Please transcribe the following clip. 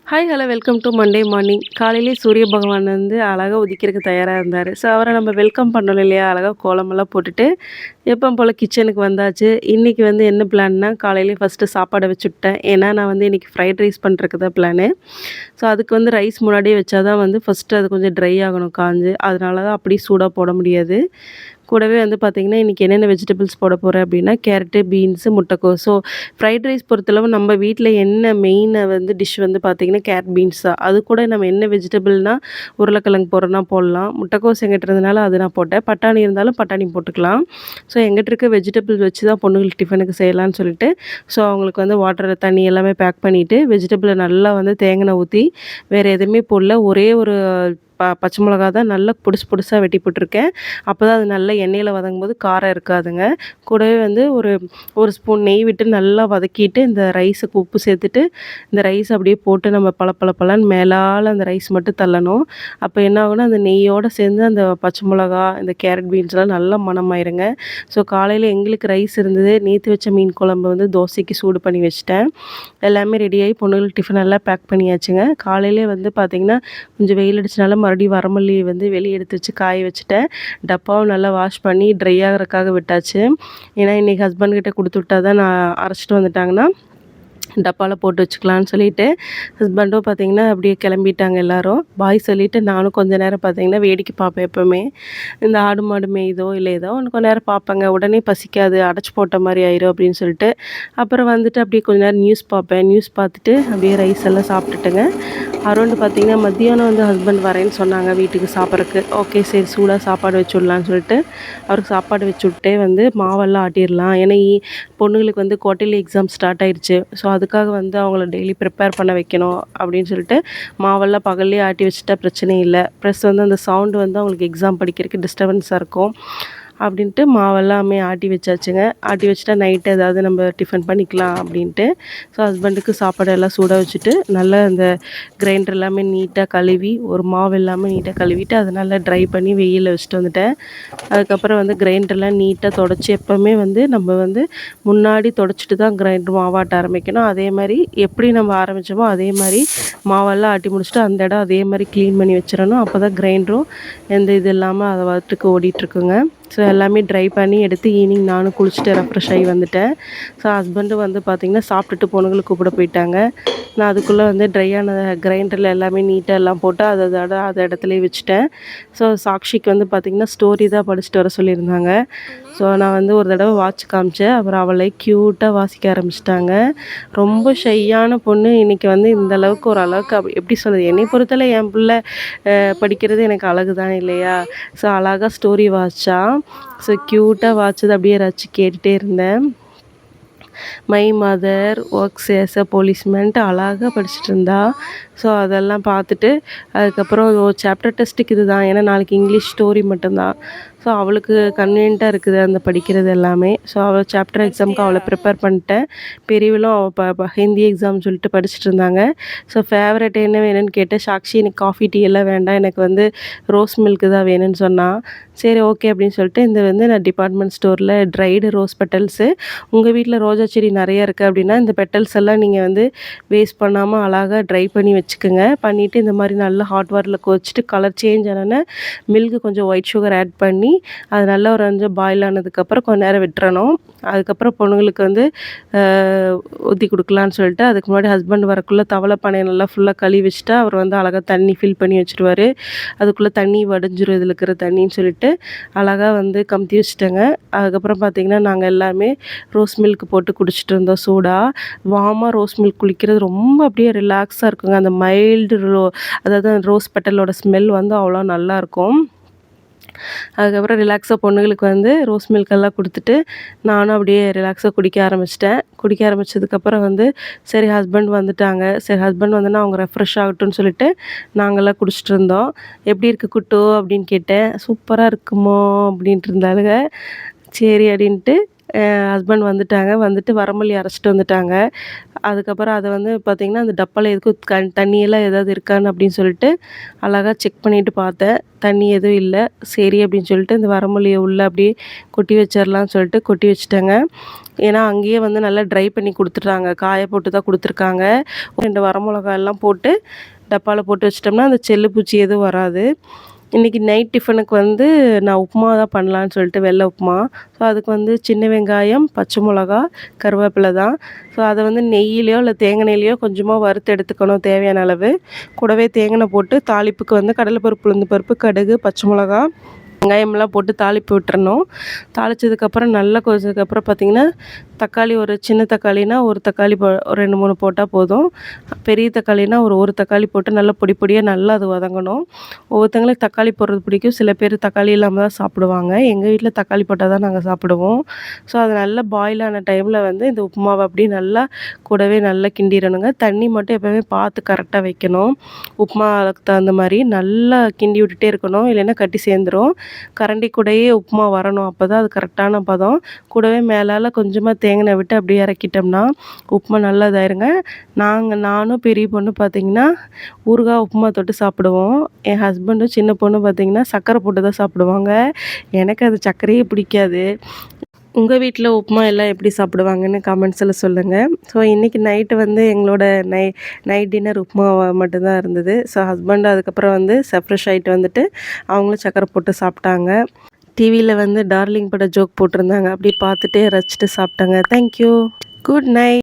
Hi hello welcome to Monday morning. காலையிலேயே சூரிய பகவான் வந்து அழகா உதிக்கிறதுக்கு தயாராக இருந்தார். ஸோ அவரை நம்ம வெல்கம் பண்ணணும் இல்லையா? அழகாக கோலமெல்லாம் போட்டுட்டு எப்பவும் போல் கிச்சனுக்கு வந்தாச்சு. இன்றைக்கி வந்து என்ன பிளான்னா, காலையிலேயே ஃபஸ்ட்டு சாப்பாடை வச்சுவிட்டேன். ஏன்னா நான் வந்து இன்றைக்கி ஃப்ரைட் ரைஸ் பண்ணுறதுக்கு தான் பிளானு. ஸோ அதுக்கு வந்து ரைஸ் முன்னாடியே வச்சா தான் வந்து ஃபஸ்ட்டு அது கொஞ்சம் ட்ரை ஆகணும் காஞ்சு. அதனால தான் அப்படியே சூடாக போட முடியாது. கூடவே வந்து பார்த்திங்கன்னா, இன்றைக்கி என்னென்ன வெஜிடபிள்ஸ் போட போகிறேன் அப்படின்னா, கேரட்டு, பீன்ஸு, முட்டைக்கோஸ். ஸோ ஃப்ரைட் ரைஸ் பொறுத்தளவு நம்ம வீட்டில் என்ன மெயினை வந்து டிஷ் வந்து பார்த்திங்கன்னா, கேரட் பீன்ஸ் தான். அது கூட நம்ம என்ன வெஜிடபிள்னால் உருளைக்கிழங்கு போடுறோன்னா போடலாம். முட்டைக்கோஸ் எங்கிட்ட இருந்தனால அது நான் போட்டேன். பட்டாணி இருந்தாலும் பட்டாணி போட்டுக்கலாம். ஸோ எங்கிட்ட இருக்க வெஜிடபிள் வச்சு தான் பொண்ணுங்களுக்கு டிஃபனுக்கு செய்யலான்னு சொல்லிட்டு, ஸோ அவங்களுக்கு வந்து வாட்டர் தண்ணி எல்லாமே பேக் பண்ணிவிட்டு, வெஜிடபிளை நல்லா வந்து தேங்காய் ஊற்றி வேறு எதுவுமே போடல. ஒரே ஒரு பச்சை மிளகா தான் நல்லா பொடிசு பொடிசா வெட்டி போட்டிருக்கேன். அப்போ தான் அது நல்லா எண்ணெயில் வதங்கும்போது காரம் இருக்காதுங்க. கூடவே வந்து ஒரு ஸ்பூன் நெய் விட்டு நல்லா வதக்கிட்டு, இந்த ரைஸுக்கு உப்பு சேர்த்துட்டு, இந்த ரைஸ் அப்படியே போட்டு நம்ம பளபளன்னு மேலால் அந்த ரைஸ் மட்டும் தள்ளணும். அப்போ என்ன ஆகும்னா, அந்த நெய்யோடு சேர்ந்து அந்த பச்சை மிளகா, இந்த கேரட் பீன்ஸ்லாம் நல்லா மணமாயிருங்க. ஸோ காலையில் எங்களுக்கு ரைஸ் இருந்தது. நேற்று வச்ச மீன் குழம்பு வந்து தோசைக்கு சூடு பண்ணி வச்சுட்டேன். எல்லாமே ரெடியாகி பொண்ணுங்களுக்கு டிஃபன் எல்லாம் பேக் பண்ணியாச்சுங்க. காலையிலே வந்து பார்த்திங்கன்னா, கொஞ்சம் வெயில் அடிச்சனால மறுபடியும் வரமல்லி வந்து வெளியே எடுத்து வச்சு காய வச்சுட்டேன். டப்பாவும் நல்லா வாஷ் பண்ணி ட்ரை ஆகிறதுக்காக விட்டாச்சு. ஏன்னா இன்றைக்கி ஹஸ்பண்ட்கிட்ட கொடுத்து விட்டா தான் நான் அரைச்சிட்டு வந்துட்டாங்கன்னா டப்பாவில் போட்டு வச்சுக்கலான்னு சொல்லிட்டு, ஹஸ்பண்டும் பார்த்திங்கன்னா அப்படியே கிளம்பிட்டாங்க எல்லோரும். பாய் சொல்லிவிட்டு நானும் கொஞ்ச நேரம் பார்த்திங்கன்னா வேடிக்கை பார்ப்பேன் எப்போவுமே. இந்த ஆடு மாடு மேயுதோ இல்லை ஏதோ ஒன்று கொஞ்ச நேரம் பார்ப்பேங்க. உடனே பசிக்காது, அடைச்சி போட்ட மாதிரி ஆயிரும் அப்படின்னு சொல்லிட்டு. அப்புறம் வந்துட்டு அப்படியே கொஞ்ச நேரம் நியூஸ் பார்ப்பேன். நியூஸ் பார்த்துட்டு அப்படியே ரைஸ் எல்லாம் சாப்பிட்டுட்டுங்க. அரௌண்டு பார்த்திங்கன்னா மத்தியானம் வந்து ஹஸ்பண்ட் வரேன்னு சொன்னாங்க வீட்டுக்கு சாப்பிட்றக்கு. ஓகே சரி சூடாக சாப்பாடு வச்சு விட்லான்னு சொல்லிட்டு அவருக்கு சாப்பாடு வச்சு விட்டே வந்து மாவெல்லாம் ஆட்டிடலாம். ஏன்னா பொண்ணுங்களுக்கு வந்து குவார்ட்டர்லி எக்ஸாம் ஸ்டார்ட் ஆயிடுச்சு. ஸோ அதுக்காக வந்து அவங்கள டெய்லி ப்ரிப்பேர் பண்ண வைக்கணும் அப்படின்னு சொல்லிட்டு மாவெல்லாம் பகல்லே ஆட்டி வச்சுட்டா பிரச்சனை இல்லை. ப்ளஸ் வந்து அந்த சவுண்டு வந்து அவங்களுக்கு எக்ஸாம் படிக்கிறதுக்கு டிஸ்டர்பன்ஸாக இருக்கும் அப்படின்ட்டு மாவெல்லாமே ஆட்டி வச்சாச்சுங்க. ஆட்டி வச்சுட்டா நைட்டு ஏதாவது நம்ம டிஃபன் பண்ணிக்கலாம் அப்படின்ட்டு. ஸோ ஹஸ்பண்டுக்கு சாப்பாடு எல்லாம் சூடாக வச்சுட்டு நல்லா அந்த கிரைண்டர் எல்லாமே நீட்டாக கழுவி ஒரு மாவு எல்லாமே நீட்டாக கழுவிட்டு அதை நல்லா ட்ரை பண்ணி வெயிலில் வச்சுட்டு வந்துட்டேன். அதுக்கப்புறம் வந்து கிரைண்டர்லாம் நீட்டாக தொடச்சி எப்போவுமே வந்து நம்ம வந்து முன்னாடி தொடச்சிட்டு தான் கிரைண்டர் மாவாட்ட ஆரம்பிக்கணும். அதே மாதிரி எப்படி நம்ம ஆரம்பித்தோமோ அதே மாதிரி மாவெல்லாம் ஆட்டி முடிச்சுட்டு அந்த இடம் அதே மாதிரி க்ளீன் பண்ணி வச்சிடணும். அப்போ தான் கிரைண்டரும் எந்த இது இல்லாமல் அதை வாட்டுக்கு ஓடிட்டுருக்குங்க. ஸோ எல்லாமே ட்ரை பண்ணி எடுத்து ஈவினிங் நானும் குளிச்சுட்டு ரெஃப்ரெஷ் ஆகி வந்துட்டேன். ஸோ ஹஸ்பண்டும் வந்து பார்த்திங்கன்னா சாப்பிட்டுட்டு பொண்ணுங்களை கூப்பிட போயிட்டாங்க. நான் அதுக்குள்ளே வந்து ட்ரையான கிரைண்டரில் எல்லாமே நீட்டாக எல்லாம் போட்டு அது இடத்துலையே வச்சுட்டேன். ஸோ சாக்ஷிக்கு வந்து பார்த்திங்கன்னா ஸ்டோரி தான் படிச்சுட்டு வர சொல்லியிருந்தாங்க. ஸோ நான் வந்து ஒரு தடவை வாட்ச் காமிச்சேன். அப்புறம் அவளை க்யூட்டாக வாசிக்க ஆரம்பிச்சிட்டாங்க. ரொம்ப ஷையான பொண்ணு இன்றைக்கி வந்து இந்த அளவுக்கு ஒரு அளவுக்கு எப்படி சொல்கிறது, என்னை பொறுத்தவரை என் பிள்ளை படிக்கிறது எனக்கு அழகு தான் இல்லையா? ஸோ அழகாக ஸ்டோரி வாசிச்சா. ஸோ க்யூட்டாக வாட்சது அப்படியே ரசிச்சு கேட்டுகிட்டே இருந்தேன். My mother works as a போலீஸ்மேன்ட்டு அழகாக படிச்சுட்டு இருந்தா. ஸோ அதெல்லாம் பார்த்துட்டு அதுக்கப்புறம் சாப்டர் டெஸ்ட்டுக்கு இது தான். ஏன்னா நாளைக்கு இங்கிலீஷ் ஸ்டோரி மட்டும்தான். ஸோ அவளுக்கு கன்வீனியண்ட்டாக இருக்குது அந்த படிக்கிறது எல்லாமே. ஸோ அவள் சாப்டர் எக்ஸாமுக்கு அவளை ப்ரிப்பேர் பண்ணிட்டேன். பெரியவளும் அவள் ஹிந்தி எக்ஸாம் சொல்லிட்டு படிச்சுட்டு இருந்தாங்க. ஸோ ஃபேவரட் என்ன வேணும்னு கேட்டேன். சாக்ஷி எனக்கு காஃபி டீ எல்லாம் வேண்டாம், எனக்கு வந்து ரோஸ் மில்க்கு தான் வேணும்னு சொன்னான். சரி ஓகே அப்படின்னு சொல்லிட்டு இந்த வந்து நான் டிபார்ட்மெண்ட் ஸ்டோரில் ட்ரைடு ரோஸ் பெட்டல்ஸு, உங்கள் வீட்டில் ரோஜா செடி நிறையா இருக்குது அப்படின்னா இந்த பெட்டல்ஸ் எல்லாம் நீங்கள் வந்து வேஸ்ட் பண்ணாமல் அழகாக ட்ரை பண்ணி வச்சுக்கோங்க. பண்ணிவிட்டு இந்த மாதிரி நல்லா ஹாட் வாட்டரில் கொதிச்சுட்டு கலர் சேஞ்ச் ஆனோன்னே மில்க்கு கொஞ்சம் ஒயிட் சுகர் ஆட் பண்ணி அது நல்லா ஒரு கொஞ்சம் பாயில் ஆனதுக்கப்புறம் கொஞ்சம் நேரம் விட்டுறணும். அதுக்கப்புறம் பொண்ணுங்களுக்கு வந்து ஊற்றி கொடுக்கலான்னு சொல்லிட்டு அதுக்கு முன்னாடி ஹஸ்பண்ட் வரக்குள்ளே தவளை பானையை நல்லா ஃபுல்லாக கழுவி வச்சுட்டா அவர் வந்து அழகாக தண்ணி ஃபில் பண்ணி வச்சுருவார். அதுக்குள்ளே தண்ணி வடிஞ்சிரும் இதில் இருக்கிற தண்ணின்னு சொல்லிட்டு அழகாக வந்து கமுத்தி வச்சுட்டேங்க. அதுக்கப்புறம் பார்த்திங்கன்னா நாங்கள் எல்லாமே ரோஸ் மில்க் போட்டு குடிச்சிட்டு இருந்தோம் சூடாக. வார்மாக ரோஸ் மில்க் குளிக்கிறது ரொம்ப அப்படியே ரிலாக்ஸாக இருக்குங்க. அந்த மைல்டு அதாவது ரோஸ் பெட்டலோட ஸ்மெல் வந்து அவ்வளோ நல்லாயிருக்கும். அதுக்கப்புறம் ரிலாக்ஸாக பொண்ணுங்களுக்கு வந்து ரோஸ் மில்க் எல்லாம் கொடுத்துட்டு நானும் அப்படியே ரிலாக்ஸாக குடிக்க ஆரம்பிச்சிட்டேன். குடிக்க ஆரம்பித்ததுக்கப்புறம் வந்து சரி ஹஸ்பண்ட் வந்துட்டாங்க. சரி ஹஸ்பண்ட் வந்தோன்னா அவங்க ரெஃப்ரெஷ் ஆகட்டும்னு சொல்லிட்டு நாங்கள்லாம் குடிச்சிட்டு இருந்தோம். எப்படி இருக்குது குட்டு அப்படின்னு கேட்டேன். சூப்பராக இருக்குமோ அப்படின்ட்டு இருந்தாளுங்க. சரி அப்படின்ட்டு ஹஸ்பண்ட் வந்துட்டாங்க. வந்துட்டு வரமல்லி அரைச்சிட்டு வந்துட்டாங்க. அதுக்கப்புறம் அத வந்து பார்த்திங்கன்னா, அந்த டப்பால எதுக்கும் தண்ணியெல்லாம் ஏதாவது இருக்கான்னு அப்படின்னு சொல்லிட்டு அழகா செக் பண்ணிட்டு பார்த்தேன். தண்ணி எதுவும் இல்ல. சரி அப்படின்னு சொல்லிட்டு இந்த வரமல்லிய உள்ள அப்படியே கொட்டி வச்சிரலாம்னு சொல்லிட்டு கொட்டி வச்சுட்டேங்க. ஏன்னா, அங்கேயே வந்து நல்லா ட்ரை பண்ணி குடுத்துட்டாங்க. காய போட்டு தான் குடுத்துருக்காங்க. 2 வரமிளகா எல்லாம் போட்டு டப்பால போட்டு வச்சுட்டோம்னா, அந்த செல்லு பூச்சி எதுவும் வராது. இன்றைக்கி நைட் டிஃபனுக்கு வந்து நான் உப்புமா தான் பண்ணலான்னு சொல்லிட்டு வெள்ளை உப்புமா. ஸோ அதுக்கு வந்து சின்ன வெங்காயம், பச்சை மிளகா, கருவேப்பிலை தான். ஸோ அதை வந்து நெய்யிலையோ இல்லை தேங்காய் எண்ணெயிலையோ கொஞ்சமாக வறுத்து எடுத்துக்கணும் தேவையான அளவு. கூடவே தேங்காய் போட்டு தாளிப்புக்கு வந்து கடலைப்பருப்பு, உளுந்து பருப்பு, கடுகு, பச்சை மிளகா, வெங்காயமெல்லாம் போட்டு தாளிப்பு விட்டுறணும். தாளித்ததுக்கப்புறம் நல்லா கொதிச்சதுக்கப்புறம் பார்த்திங்கன்னா, தக்காளி ஒரு சின்ன தக்காளினா ஒரு தக்காளி ஒரு 2, 3 போட்டால் போதும். பெரிய தக்காளினா ஒரு தக்காளி போட்டு நல்லா பொடி பொடியாக நல்லா அது வதங்கணும். ஒவ்வொருத்தங்களுக்கு தக்காளி போடுறது பிடிக்கும். சில பேர் தக்காளி இல்லாமல் தான் சாப்பிடுவாங்க. எங்கள் வீட்டில் தக்காளி போட்டால் தான் நாங்கள் சாப்பிடுவோம். ஸோ அது நல்லா பாயில் ஆன டைமில் வந்து இந்த உப்புமாவை அப்படியே நல்லா கூடவே நல்லா கிண்டிடணுங்க. தண்ணி மட்டும் எப்போவுமே பார்த்து கரெக்டாக வைக்கணும். உப்புமாவுக்கு தகுந்த மாதிரி நல்லா கிண்டி விட்டுட்டே இருக்கணும். இல்லைன்னா கட்டி சேர்ந்துரும். கரண்டி கூடயே உப்புமா வரணும். அப்போ தான் அது கரெக்டான பதம். கூடவே மேலால் கொஞ்சமாக தேங்காய் எண்ணெய் விட்டு அப்படியே இறக்கிட்டோம்னா உப்புமா நல்லா இதாயிருங்க. நானும் பெரிய பொண்ணு பார்த்திங்கன்னா ஊறுகாய் உப்புமா தொட்டு சாப்பிடுவோம். என் ஹஸ்பண்டும் சின்ன பொண்ணு பார்த்திங்கன்னா சர்க்கரை போட்டு தான் சாப்பிடுவாங்க. எனக்கு அது சர்க்கரையே பிடிக்காது. உங்கள் வீட்டில் உப்புமா எல்லாம் எப்படி சாப்பிடுவாங்கன்னு கமெண்ட்ஸில் சொல்லுங்கள். ஸோ இன்றைக்கி நைட்டு வந்து எங்களோட நைட் டின்னர் உப்புமா மட்டும்தான் இருந்தது. ஸோ ஹஸ்பண்ட் அதுக்கப்புறம் வந்து ஃப்ரெஷ் ஆகிட்டு வந்துட்டு அவங்களும் சர்க்கரை போட்டு சாப்பிட்டாங்க. டிவியில் வந்து டார்லிங் பட ஜோக் போட்டிருந்தாங்க. அப்படி பார்த்துட்டே ரசிச்சுட்டு சாப்பிட்டாங்க. தேங்க்யூ. Good night.